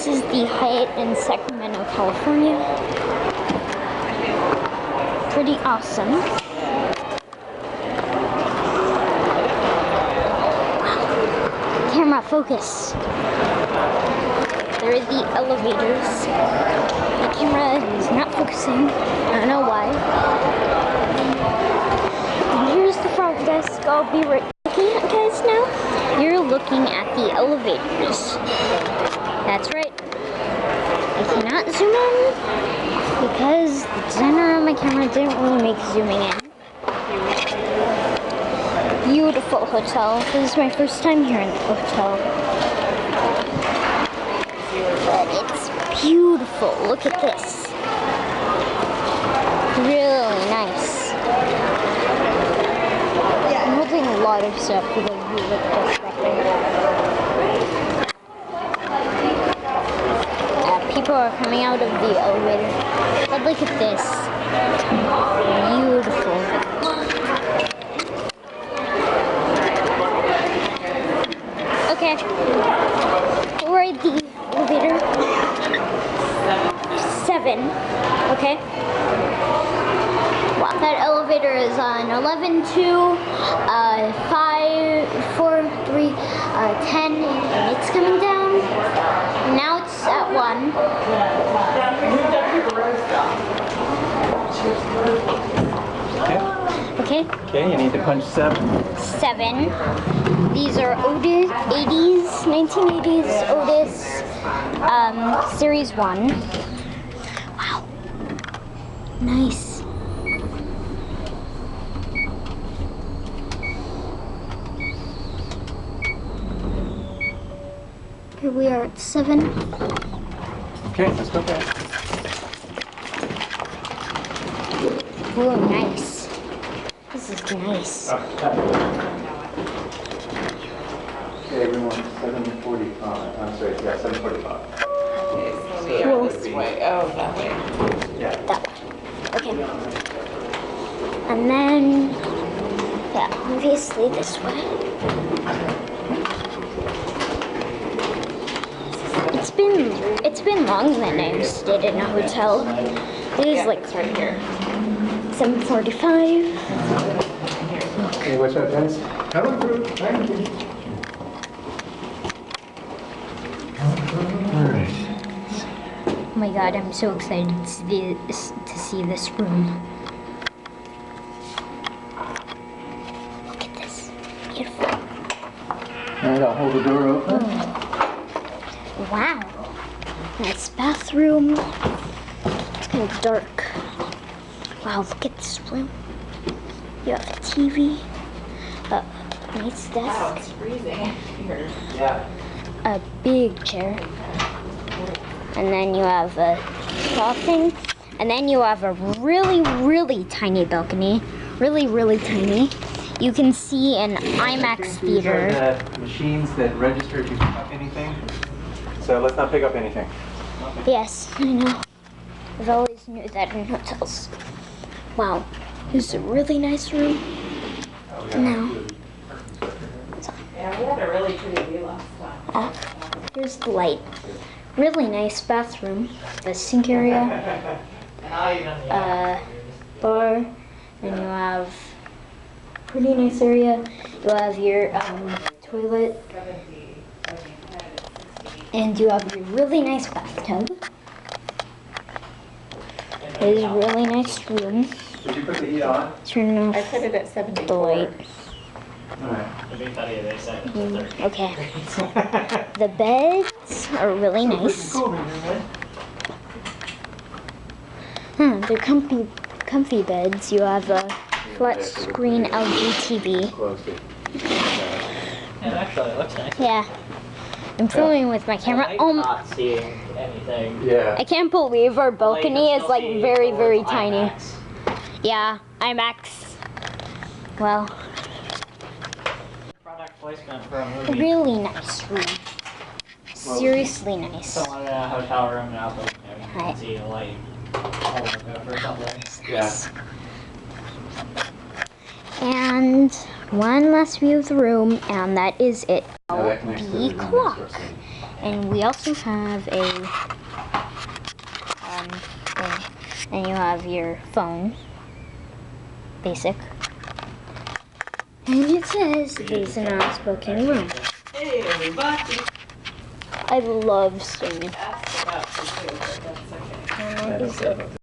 This is the Hyatt in Sacramento, California. Pretty awesome. Wow. Camera focus. There are the elevators. The camera is not focusing. I don't know why. And here's the front desk. I'll be right looking at guys now. You're looking at the elevators. That's right. I cannot zoom in because the designer on my camera didn't really make zooming in. Beautiful hotel. This is my first time here in the hotel. But it's beautiful. Look at this. Really nice. I'm holding a lot of stuff because you look this back there. People are coming out of the elevator. But look at this. Beautiful. Okay. We're at the elevator. 7. Okay. Wow, that elevator is on 11, 2, 5, 4, 3, 10, and it's coming down. Now it's at 1. Okay. Okay, you need to punch 7. 7. These are Otis 80s, 1980s Otis, Series 1. Wow. Nice. Here we are at 7. Okay, let's go back. Oh, nice. This is nice. Okay, everyone, 7:45. I'm sorry, yeah, 7:45. Okay, so we are this way. Oh, that way. Yeah. That way. Okay. And then, yeah, obviously this way. It's been long that I've stayed in a hotel. It is like right here. 7:45. Okay, what's up, guys? Hello, group. Thank you. All right. Oh my god, I'm so excited to see this room. Look at this. Beautiful. All right, I'll hold the door open. Oh. Wow. Nice bathroom. It's kind of dark. Wow, look at this room. You have a TV. A nice desk. Wow, it's freezing here. Yeah. A big chair. And then you have a thing. And then you have a really, really tiny balcony. Really, really tiny. You can see an IMAX theater. These are the machines that register if you pick up anything. So let's not pick up anything. Yes, I know. I've always knew that in hotels. Wow, this is a really nice room. Now, Yeah, we had a really pretty view last time. here's the light. Really nice bathroom. The sink area, bar, and you have pretty nice area. You have your toilet, and you have your really nice bathtub. It is a really nice room. Did you put the heat on? Turn I off put it at 74. the light. All right. Okay. The beds are really nice. They're comfy beds. You have a flat screen LG TV. Closed it. Yeah, actually, it looks nice. Yeah. I'm filming with my camera. I'm not seeing anything. Yeah. I can't believe our balcony is like very, very tiny. IMAX. Yeah, IMAX. Well, Product placement for a movie. really nice room. Seriously nice. Someone in a hotel room now, but you Hi. can see a light all over or something. Yeah. And one last view of the room, and that is it. Now that connects to The room clock. next to us. And we also have a thing. And you have your phone, basic. And it says these are not smoking room. Hey, everybody. I love swimming. Asked about you too, but that's okay. What is it?